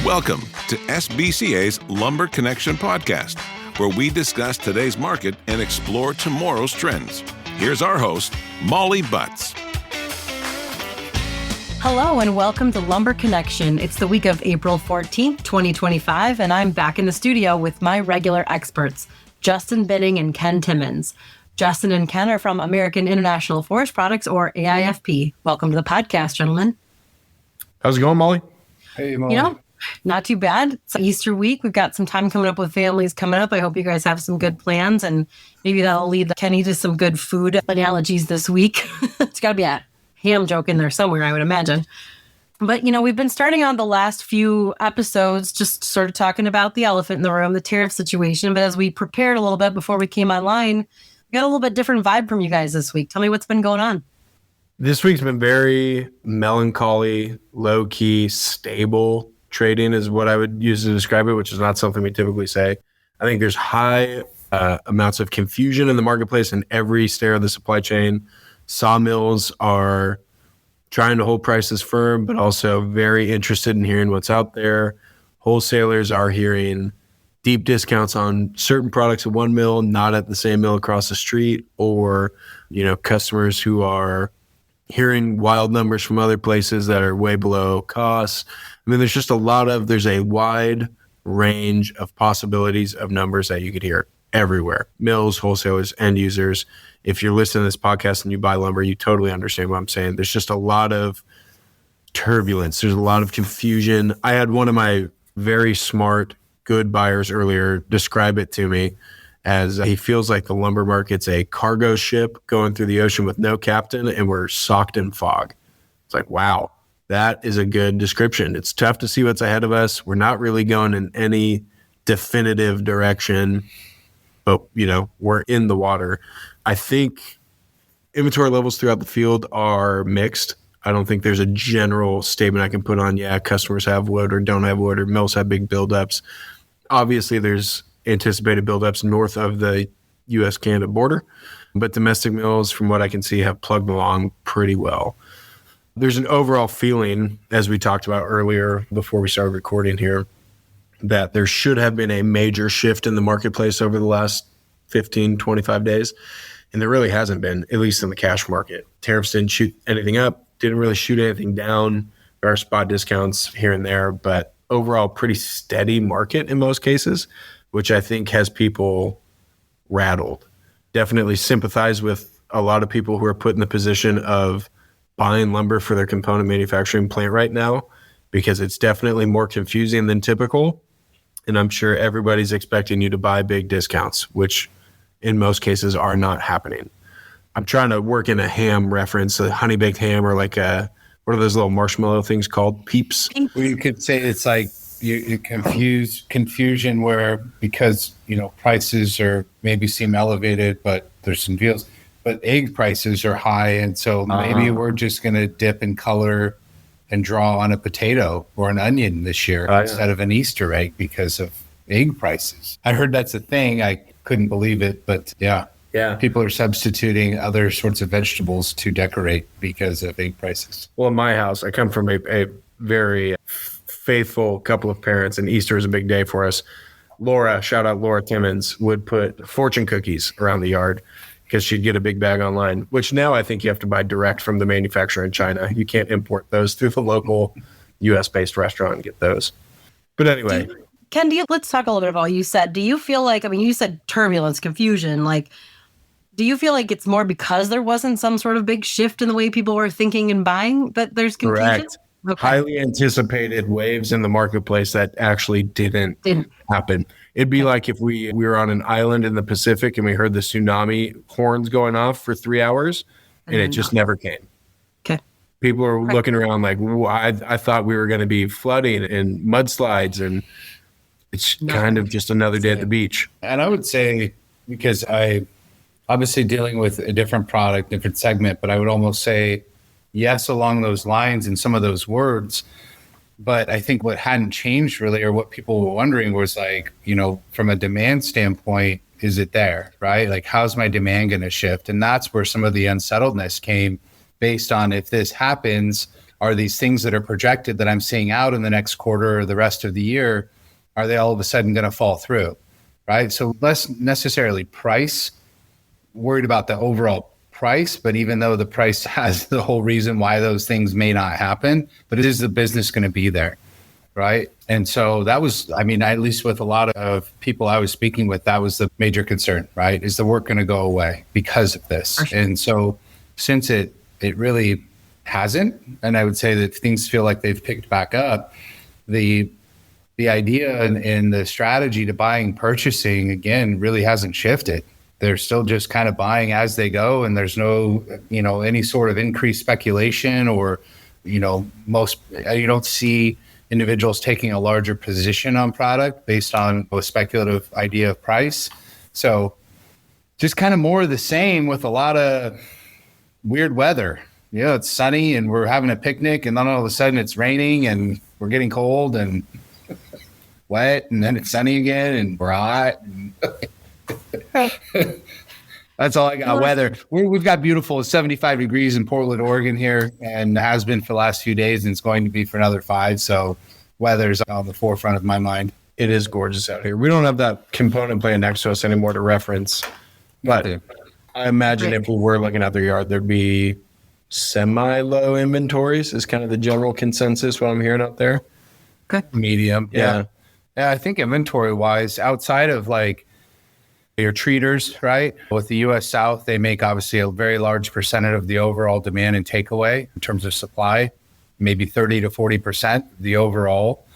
Welcome to SBCA's Lumber Connection podcast, where we discuss today's market and explore tomorrow's trends. Here's our host, Molly Butts. Hello and welcome to Lumber Connection. It's the week of April 14th, 2025, and I'm back in the studio with my regular experts, Justin Binning and Ken Timmins. Justin and Ken are from American International Forest Products, or AIFP. Welcome to the podcast, gentlemen. How's it going, Molly? Hey, Molly. Not too bad. It's Easter week. We've got some time coming up with families coming up. I hope you guys have some good plans, and maybe that'll lead Kenny to some good food analogies this week. It's got to be a ham joke in there somewhere, I would imagine. But, we've been starting on the last few episodes, just sort of talking about the elephant in the room, the tariff situation. But as we prepared a little bit before we came online, we got a little bit different vibe from you guys this week. Tell me what's been going on. This week's been very melancholy, low-key, stable. Trading is what I would use to describe it, which is not something we typically say. I think there's high amounts of confusion in the marketplace in every stair of the supply chain. Sawmills are trying to hold prices firm, but also very interested in hearing what's out there. Wholesalers are hearing deep discounts on certain products at one mill, not at the same mill across the street, or customers who are hearing wild numbers from other places that are way below costs. I mean, there's a wide range of possibilities of numbers that you could hear everywhere. Mills, wholesalers, end users. If you're listening to this podcast and you buy lumber, you totally understand what I'm saying. There's just a lot of turbulence. There's a lot of confusion. I had one of my very smart, good buyers earlier describe it to me as he feels like the lumber market's a cargo ship going through the ocean with no captain, and we're socked in fog. It's like, wow, that is a good description. It's tough to see what's ahead of us. We're not really going in any definitive direction, but, we're in the water. I think inventory levels throughout the field are mixed. I don't think there's a general statement I can put on, customers have wood or don't have wood, or mills have big buildups. Obviously, there's anticipated buildups north of the U.S.-Canada border, but domestic mills, from what I can see, have plugged along pretty well. There's an overall feeling, as we talked about earlier before we started recording here, that there should have been a major shift in the marketplace over the last 15, 25 days, and there really hasn't been, at least in the cash market. Tariffs didn't shoot anything up, didn't really shoot anything down. There are spot discounts here and there, but overall pretty steady market in most cases, which I think has people rattled. Definitely sympathize with a lot of people who are put in the position of buying lumber for their component manufacturing plant right now, because it's definitely more confusing than typical. And I'm sure everybody's expecting you to buy big discounts, which in most cases are not happening. I'm trying to work in a ham reference, a honey baked ham, or like what are those little marshmallow things called? Peeps. Well, you could say it's like you confusion where, because prices are maybe seem elevated, but there's some deals, but egg prices are high, and so maybe we're just going to dip in color and draw on a potato or an onion this year instead of an Easter egg because of egg prices. I heard that's a thing. I couldn't believe it, but yeah. People are substituting other sorts of vegetables to decorate because of egg prices. Well, in my house, I come from a very faithful couple of parents, and Easter is a big day for us. Laura, shout out Laura Timmins, would put fortune cookies around the yard because she'd get a big bag online, which now I think you have to buy direct from the manufacturer in China. You can't import those through the local U.S.-based restaurant and get those. But anyway. Ken, let's talk a little bit about what you said. Do you feel like, you said turbulence, confusion, do you feel like it's more because there wasn't some sort of big shift in the way people were thinking and buying that there's confusion? Correct. Okay. Highly anticipated waves in the marketplace that actually didn't happen. It'd be like if we were on an island in the Pacific and we heard the tsunami horns going off for 3 hours and it just never came. Okay. People are looking around like, I thought we were going to be flooding and mudslides, and it's kind of just another day at the beach. And I would say, because I obviously dealing with a different product, different segment, but I would almost say yes along those lines and some of those words. But I think what hadn't changed really, or what people were wondering, was from a demand standpoint, is it there, right? Like, how's my demand going to shift? And that's where some of the unsettledness came, based on, if this happens, are these things that are projected that I'm seeing out in the next quarter or the rest of the year, are they all of a sudden going to fall through, right? So less necessarily price, worried about the overall price, but even though the price has the whole reason why those things may not happen, but is the business going to be there, right? And so that was, I mean, at least with a lot of people I was speaking with, that was the major concern, right? Is the work going to go away because of this? And so since it really hasn't, and I would say that things feel like they've picked back up, the idea and the strategy to buying, purchasing, again, really hasn't shifted. They're still just kind of buying as they go, and there's no, any sort of increased speculation or, you don't see individuals taking a larger position on product based on a speculative idea of price. So just kind of more of the same with a lot of weird weather. It's sunny and we're having a picnic, and then all of a sudden it's raining and we're getting cold and wet, and then it's sunny again and we're hot. That's all I got. Weather. We've got beautiful 75 degrees in Portland, Oregon here, and has been for the last few days, and it's going to be for another 5. So weather's on the forefront of my mind. It is gorgeous out here. We don't have that component playing next to us anymore to reference, but I imagine if we were looking at their yard, there'd be semi-low inventories is kind of the general consensus, what I'm hearing out there. Okay. Medium. Yeah. I think inventory-wise, outside of like your treaters, right? With the U.S. South, they make obviously a very large percentage of the overall demand and takeaway in terms of supply, maybe 30 to 40% the overall.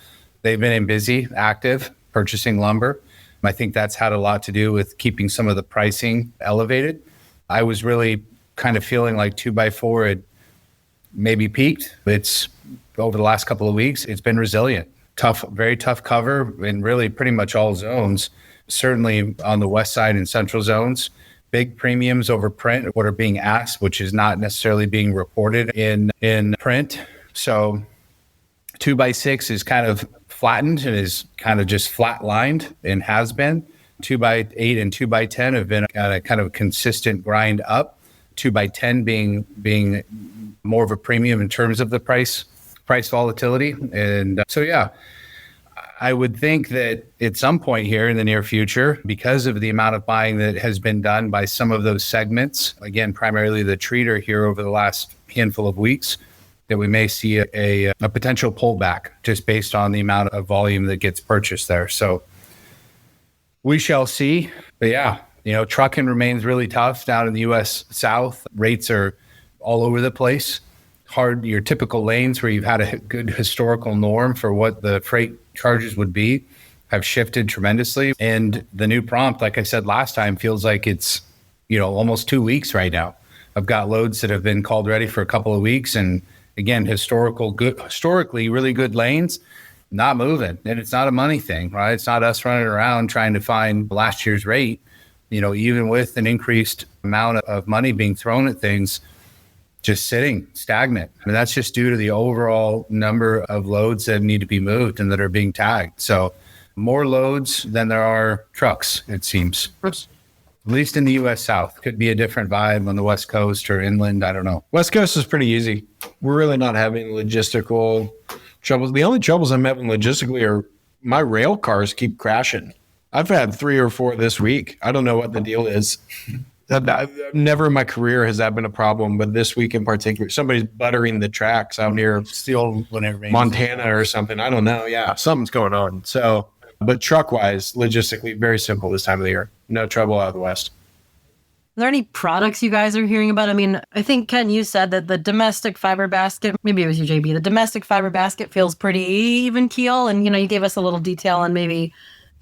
They've been in busy, active, purchasing lumber. I think that's had a lot to do with keeping some of the pricing elevated. I was really kind of feeling like 2x4 had maybe peaked. It's over the last couple of weeks, it's been resilient. Tough, very tough cover in really pretty much all zones. Certainly on the west side and central zones, big premiums over print, what are being asked, which is not necessarily being reported in print. So 2x6 is kind of flattened and is kind of just flatlined and has been. 2x8 and 2x10 have been at a kind of consistent grind up. 2x10 being more of a premium in terms of the price volatility. And I would think that at some point here in the near future, because of the amount of buying that has been done by some of those segments, again, primarily the treater here over the last handful of weeks, that we may see a potential pullback just based on the amount of volume that gets purchased there. So we shall see. But trucking remains really tough down in the U.S. South. Rates are all over the place. Hard, your typical lanes where you've had a good historical norm for what the freight charges would be have shifted tremendously. And the new prompt, like I said last time, feels like it's, almost 2 weeks right now. I've got loads that have been called ready for a couple of weeks. And again, historically really good lanes, not moving. And it's not a money thing, right? It's not us running around trying to find last year's rate, even with an increased amount of money being thrown at things, just sitting stagnant. I mean, that's just due to the overall number of loads that need to be moved and that are being tagged. So more loads than there are trucks, it seems. At least in the U.S. South. Could be a different vibe on the West Coast or inland. I don't know. West Coast is pretty easy. We're really not having logistical troubles. The only troubles I'm having logistically are my rail cars keep crashing. I've had 3 or 4 this week. I don't know what the deal is. Never in my career has that been a problem, but this week in particular, somebody's buttering the tracks out near Montana or something. I don't know. Yeah, something's going on. So, but truck-wise, logistically, very simple this time of the year. No trouble out of the West. Are there any products you guys are hearing about? I mean, I think, Ken, you said that the domestic fiber basket, maybe it was you, JB, the domestic fiber basket feels pretty even keel. And, you gave us a little detail on maybe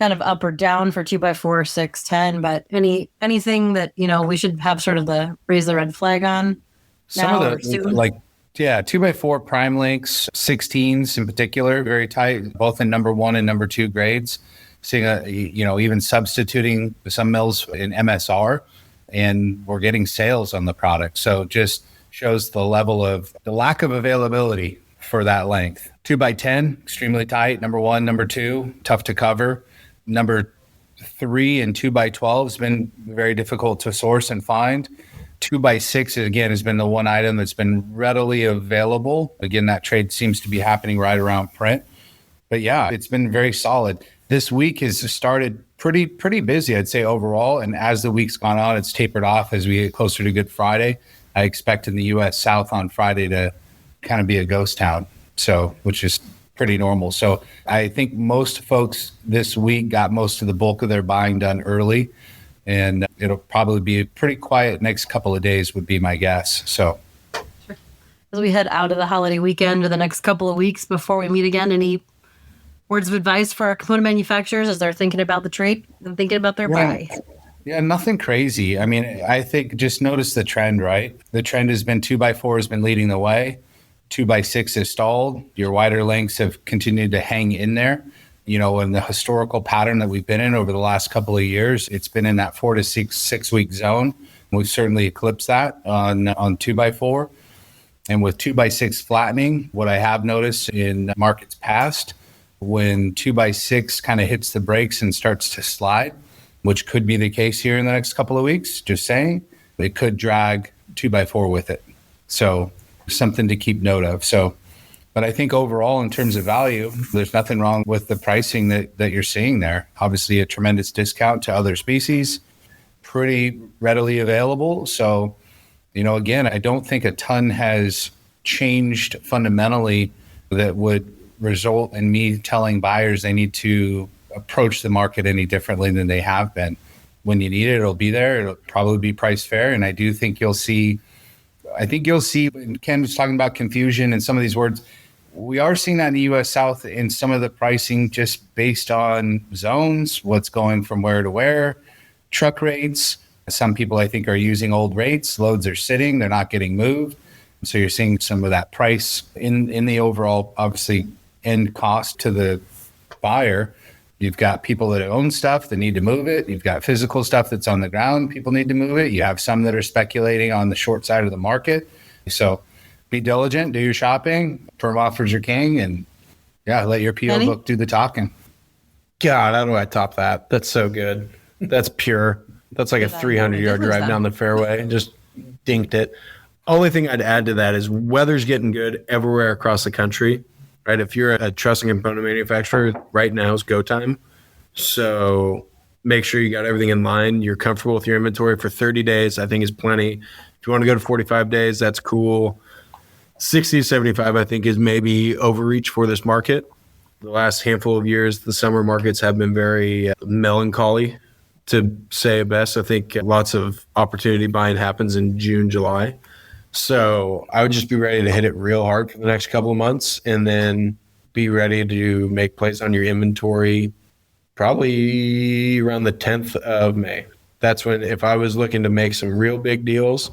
kind of up or down for 2x4, 6, 10, but anything that, we should have sort of the raise the red flag on? Some of the, 2x4 prime links, 16s in particular, very tight, both in number 1 and number 2 grades. Seeing, even substituting some mills in MSR, and we're getting sales on the product. So just shows the lack of availability for that length. 2x10, extremely tight. Number 1, number 2, tough to cover. Number 3 and 2x12 has been very difficult to source and find. 2x6 again has been the one item that's been readily available. Again, that trade seems to be happening right around print. But yeah, it's been very solid. This week has started pretty busy, I'd say, overall. And as the week's gone on, it's tapered off as we get closer to Good Friday. I expect in the U.S. South on Friday to kind of be a ghost town, so which is pretty normal. So I think most folks this week got most of the bulk of their buying done early, and it'll probably be a pretty quiet next couple of days would be my guess. So as we head out of the holiday weekend or the next couple of weeks before we meet again, any words of advice for our component manufacturers as they're thinking about the trade and thinking about their buy? Yeah, nothing crazy. I mean, I think just notice the trend, right? The trend has been 2x4 has been leading the way. 2x6 has stalled. Your wider lengths have continued to hang in there. You know, in the historical pattern that we've been in over the last couple of years, it's been in that 4 to 6 week zone. We've certainly eclipsed that on 2x4. And with 2x6 flattening, what I have noticed in markets past, when 2x6 kind of hits the brakes and starts to slide, which could be the case here in the next couple of weeks, just saying, it could drag 2x4 with it. So something to keep note of. So, but I think overall, in terms of value, there's nothing wrong with the pricing that you're seeing there. Obviously, a tremendous discount to other species, pretty readily available. So, you know, again, I don't think a ton has changed fundamentally that would result in me telling buyers they need to approach the market any differently than they have been. When you need it, it'll be there. It'll probably be price fair. And I do think you'll see, when Ken was talking about confusion and some of these words, we are seeing that in the U.S. South in some of the pricing just based on zones, what's going from where to where, truck rates. Some people, I think, are using old rates. Loads are sitting. They're not getting moved. So you're seeing some of that price in the overall, obviously, end cost to the buyer. You've got people that own stuff that need to move it. You've got physical stuff that's on the ground. People need to move it. You have some that are speculating on the short side of the market. So be diligent, do your shopping. Firm offers are king. And yeah, let your PO book do the talking. God, how do I top that? That's so good. That's pure. That's like a 300-yard drive down the fairway. Just dinked it. Only thing I'd add to that is weather's getting good everywhere across the country. Right, if you're a trusting component manufacturer, right now is go time. So make sure you got everything in line. You're comfortable with your inventory for 30 days, I think is plenty. If you want to go to 45 days, that's cool. 60 to 75, I think, is maybe overreach for this market. The last handful of years, the summer markets have been very melancholy, to say it best. I think lots of opportunity buying happens in June, July. So I would just be ready to hit it real hard for the next couple of months and then be ready to make plays on your inventory probably around the 10th of May. That's when, if I was looking to make some real big deals,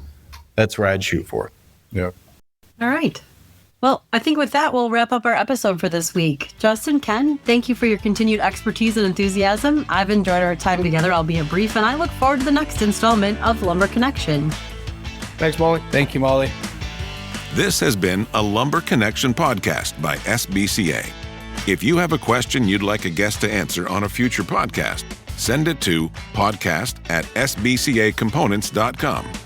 that's where I'd shoot for. Yeah. All right. Well, I think with that, we'll wrap up our episode for this week. Justin, Ken, thank you for your continued expertise and enthusiasm. I've enjoyed our time together, albeit brief, and I look forward to the next installment of Lumber Connection. Thanks, Molly. Thank you, Molly. This has been a Lumber Connection podcast by SBCA. If you have a question you'd like a guest to answer on a future podcast, send it to podcast@sbcacomponents.com.